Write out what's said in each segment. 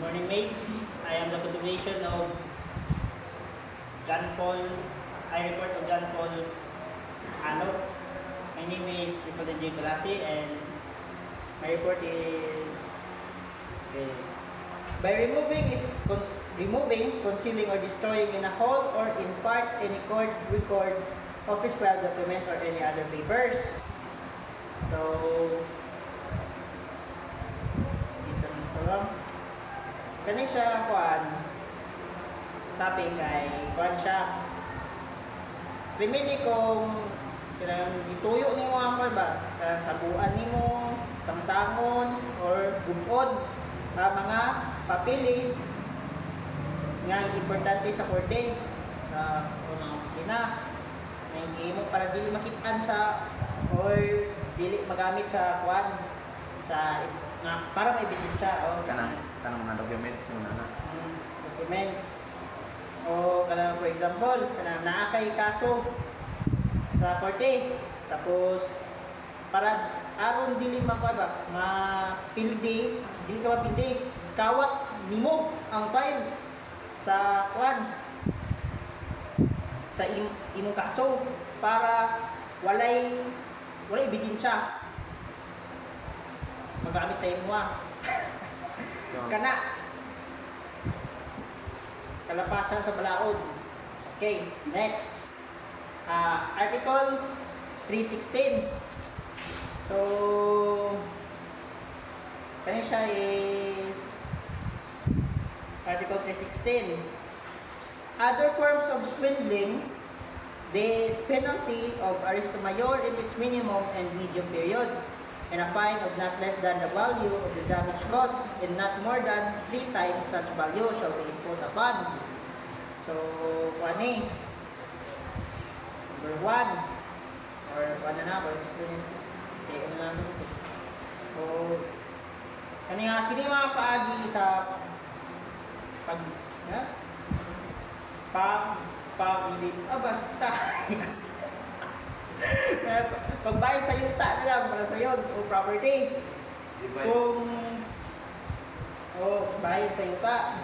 morning, mates. I am the continuation of John Paul. I report of John Paul Ano. My name is Nicolas J. Balasi and my report is okay. By removing, concealing, or destroying in a whole or in part any record, office file, document, or any other papers. So, dito nito lang. Kani siya topic kay siya. Primili kung silang ituyo ni mo ako ba? Tabuan ni mo, tamtangon, or gubod mga papilis nga importante sa korte sa mga opisina na hindi mo para dili makitaan sa or dili magamit sa sa nga para may ebidensya o kanang mga documents mo na documents o kanang for example kanang naa kay kaso sa korte tapos para aron dili mapildi dili ka mapildi kawat nimo ang file sa sa imong kaso para walay ebidensya magamit sa imo so, kana kalapasan sa balaod. Okay, next article 316. So kani siya is article 316. Other forms of swindling, the penalty of arresto mayor in its minimum and medium period, and a fine of not less than the value of the damage caused, and not more than 3 times such value shall be imposed upon. So, kani number 1 or for experience say lang so kani mga paagi sa basta pagbayad sa yuta na lang para sa yun o property kung bayad sa yuta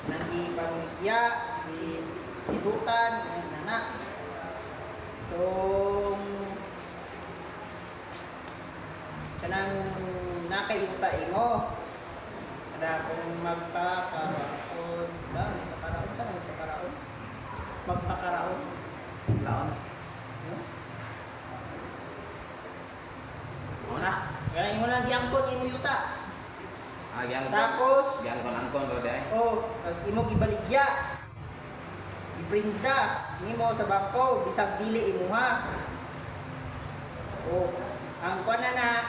nang ipamigya isibutan anak so kanang nakayuta imo kada kung magpakaraon magpakaraon laon ganang mo lang giangkon imo yuta gyangkon tapos angkon bro day tapos imo gibaligya ibrinda nimo sa bangko bisag dili imuha ang na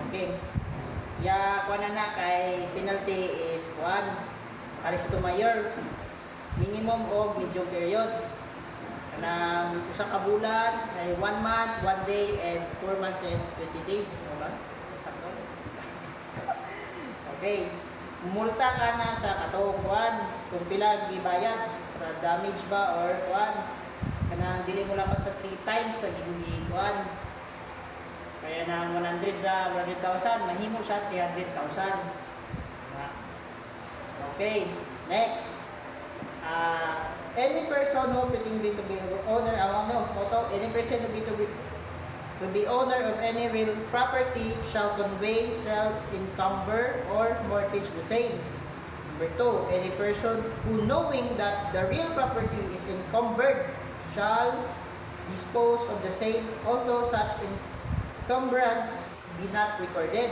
okay na kay penalty is arresto mayor minimum o medium period kanang usa ka bulan ay 1 month 1 day and 4 months and 20 days okay multa ka na sa katong kung pila gibayad sa damage ba or kanang dili mo lang sa 3 times sa gibuhi kaya na 100,000 mahimo siya 300,000. Okay, next. Any person who pretending to be owner any person to be owner of any real property shall convey, sell, encumber, or mortgage the same. Number 2, any person who knowing that the real property is encumbered shall dispose of the same although such encumbrance be not recorded.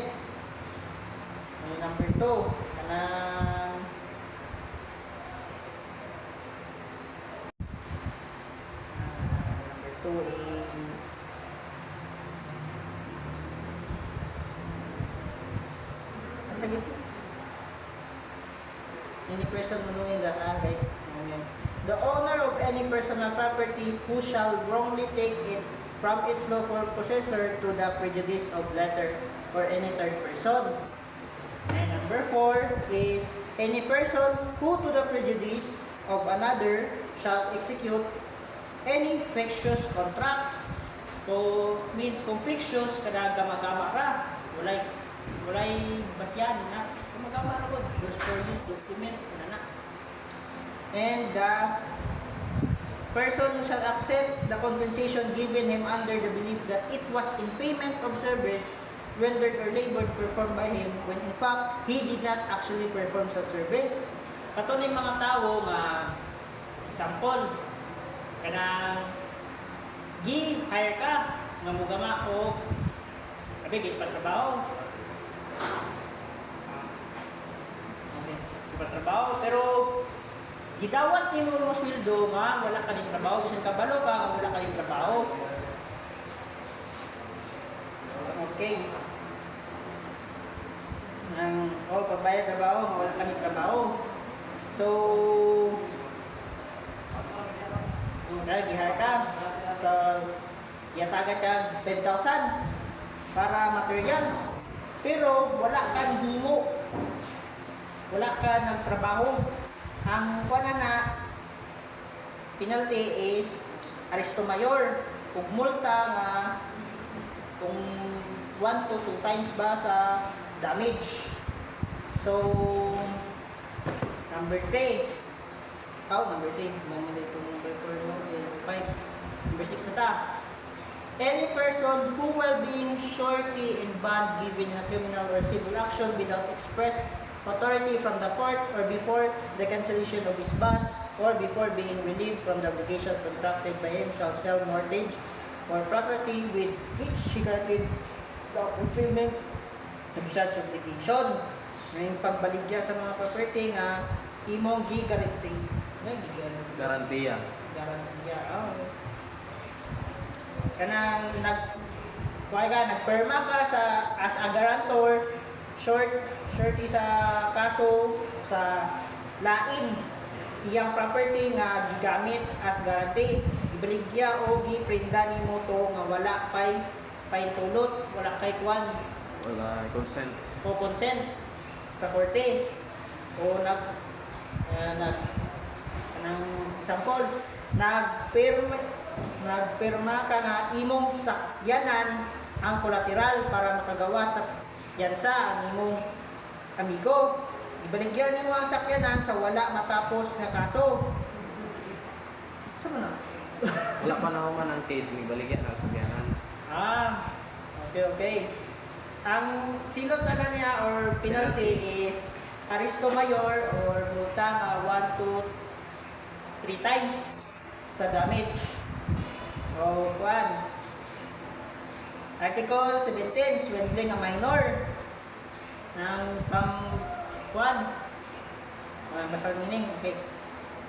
Number 2, kanang number 2 is any person knowing that the owner of any personal property who shall wrongly take it from its lawful possessor to the prejudice of latter or any third person. And number 4 is any person who to the prejudice of another shall execute any fictitious contract. So, means kung fictitious, kada gama-gama ra. walay basyan na kumagawa ra gud those for use document na. And the person who shall accept the compensation given him under the belief that it was in payment of service rendered or labor performed by him when in fact he did not actually perform sa service. Kato ni mga tao nga example kanang gi-hire ka nga mugama o abi gipatrabaho. Okay, gipatrabaho pero gidawat nimo mo sweldo nga wala ka ning trabaho, bisan kabalo ka nga wala ka ning trabaho. Okay. Pagbayad trabaho, nga wala ka ning trabaho. So, gihire ka. So, yataga ka 5,000 para materials. Pero wala ka himo. Wala ka nagtrabaho. Ang kuana na penalty is aresto mayor ug multa nga kung 1 to 2 times ba sa damage. So, number 3. Number 3. Number 4, number 5. Number 6 na ta. Any person who while being surety in bond given in a criminal or civil action without express authority from the court or before the cancellation of his bond or before being relieved from the obligation contracted by him shall sell mortgage or property with which he granted the fulfillment of such obligation. Ngayong pagbaligya sa mga property nga imong gi-guarantee. Garantiya. Garantiya. Kanang nagperma ka sa as a guarantor, surety sa kaso sa lain iyang property nga gigamit as guarantee, gibaligya o giprinda nimo to nga wala pay tulot, wala kay kwan, Wala consent. o consent sa korte o kanang example nagpirma ka nga imong sakyanan ang collateral para makagawa sa yansa ang imong amigo. Ibaligyan nimo ang sakyanan sa wala matapos nga kaso. Saan na? Wala pa na man ang case ni baligyan ang sakyanan. Okay. Ang silot na niya or penalty is aresto mayor or multa nga 1 to 3 times sa damage. O kwan. Article 17, swindling a minor. Nang pang kwan. Basal meaning. Okay.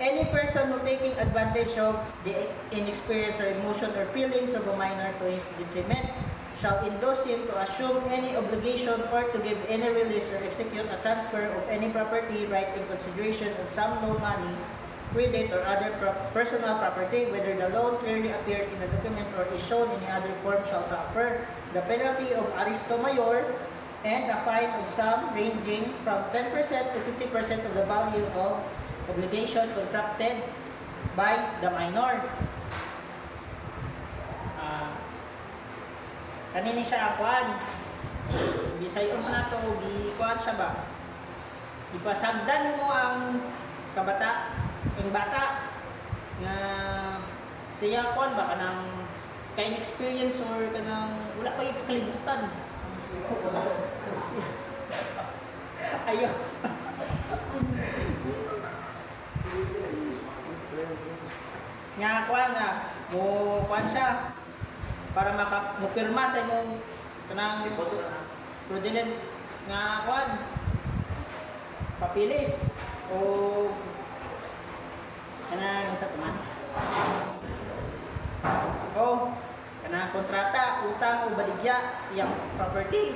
Any person who taking advantage of the inexperience or emotion or feelings of a minor to his detriment shall induce him to assume any obligation or to give any release or execute a transfer of any property right in consideration of some loan money, credit, or other personal property, whether the loan clearly appears in the document or is shown in any other form, shall suffer the penalty of aresto mayor and a fine of sum ranging from 10% to 50% of the value of obligation contracted by the minor. Kanini siya ang kuhan. Bisayon mo na ito, kuhan siya ba? Ipasagdan mo ang kabata, yung bata, na siya kuhan ba, kanang ka-inexperience or kanang wala pa yung kakalibutan. Ayaw. Nga kuhan nga, kuhan siya. Para mupirma sa imong kanang fraudulent nga kuan papilis o kanang sa tuman o kanang kontrata, utang o baligya iyang property.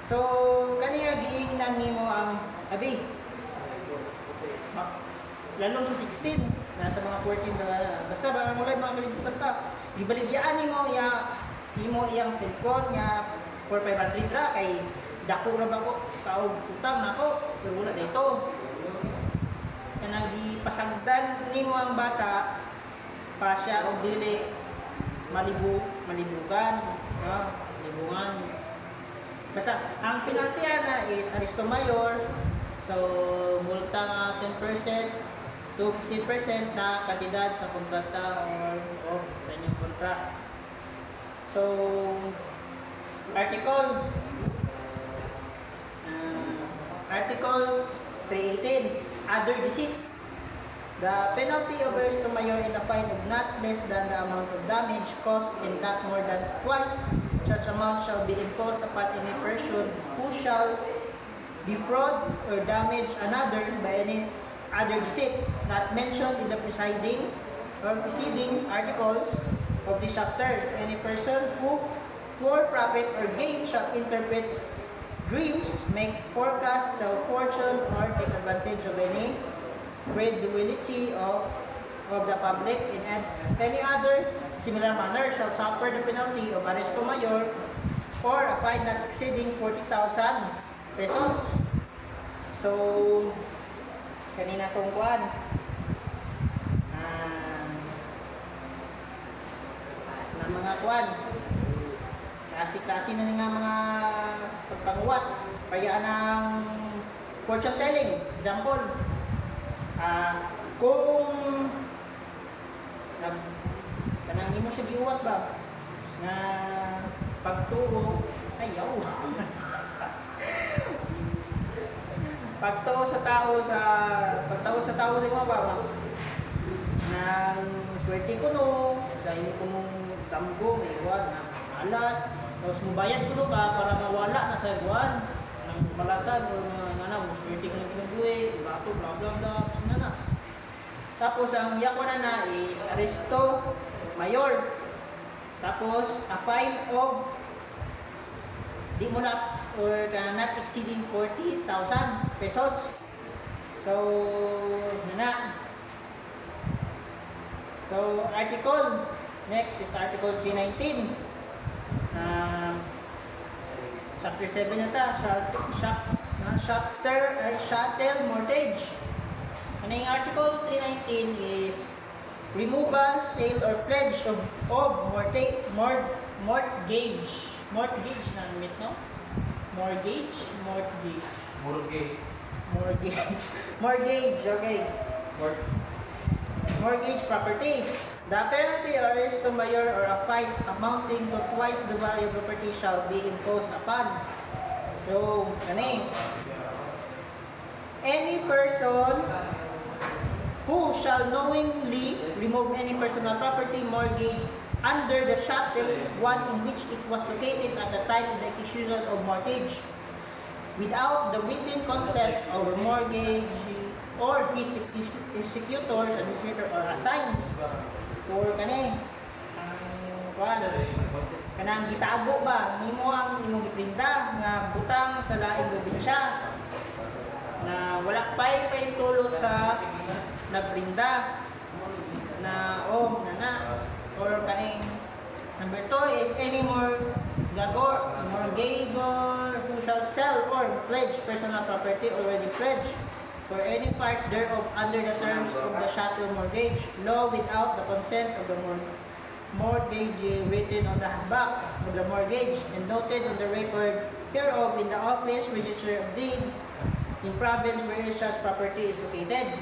So kaniya giingnan nimo ang abi lalong sa 16 nasa mga 14 na basta ba mulay mga kalibutan pa gibaligyaan nimo iyang cellphone nga 4,500 ra kay dako ra ba ko kaog utang nako pero wala dito kanang gipasagdan nimo ang bata pa siya og dili malibugan libungan Basta, ang penalty na is Aristo Mayor. So, multa nga 10% to 15% na kantidad sa kontrata or sa inyong contract. So, Article Article 318, other deceit. The penalty of Aristo Mayor in a fine of not less than the amount of damage caused and not more than twice such amount shall be imposed upon any person who shall defraud or damage another by any other deceit not mentioned in the preceding articles of this chapter. Any person who for profit or gain shall interpret dreams, make forecasts, tell fortune, or take advantage of any credulity of the public in any other similar manner shall suffer the penalty of Aristo Mayor or a fine not exceeding 40,000 pesos. So, kanina tong kuan na mga kuan klase-klase na nga mga pagpanguwat kaya ng fortune telling. Example, kung kanang mo siya giuwat ba na pagtuo ayaw pagtuo sa tao sa mga baba nang swerte ko no dahil ko mong tamgo may iwan na alas tapos mubayad ko no ka para mawala na sa iwan ng malasan o nga na swerte ko na pinabuhi bato bla bla bla na. Tapos ang yakuna na is Aristo Mayor. Tapos a fine of di mo na or not exceeding 40,000 pesos. So na. So article next is article 319. Chapter 7 na ta, chattel mortgage. Ano yung article 319 is removal, sale, or pledge of mortgage. Mortgage na namit, no? Mortgage, okay. Mortgage property. The penalty or Aristo Mayor or a fine amounting to twice the value of property shall be imposed upon. So, kaning any person who shall knowingly remove any personal property mortgage under the chattel one in which it was located at the time of the execution of mortgage without the written consent of the mortgage or his executors, administrator, or assigns or kanang gitago ba nimo ang imong giprinda nga butang sa laing probinsya na wala pay paintulot sa nagprinda na or kaning number 2 is any mortgagor who shall sell or pledge personal property already pledged for any part thereof under the terms of the chattel mortgage law without the consent of the mortgagee written on the back of the mortgage and noted on the record hereof in the office register of deeds in province where such property is located.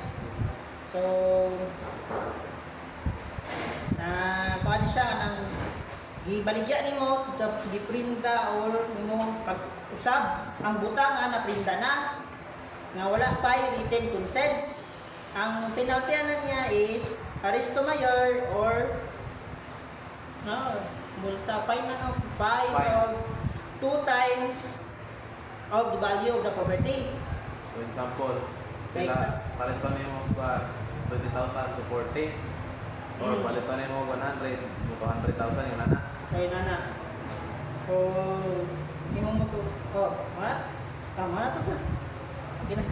So, paano siya nang gibaligya nimo tapos giprinta or nimo pag-usab ang butang na printa na nga wala pa written consent. Ang penalty na niya is Aristo Mayor or multa fine of 2 times of the value of the property. For example, palit pa niyo ba 20,000 to 40 or palit pa niyo 100 to 200,000 yung nana. Ay nana. O imo mo to. Tama na to sir. Okay na.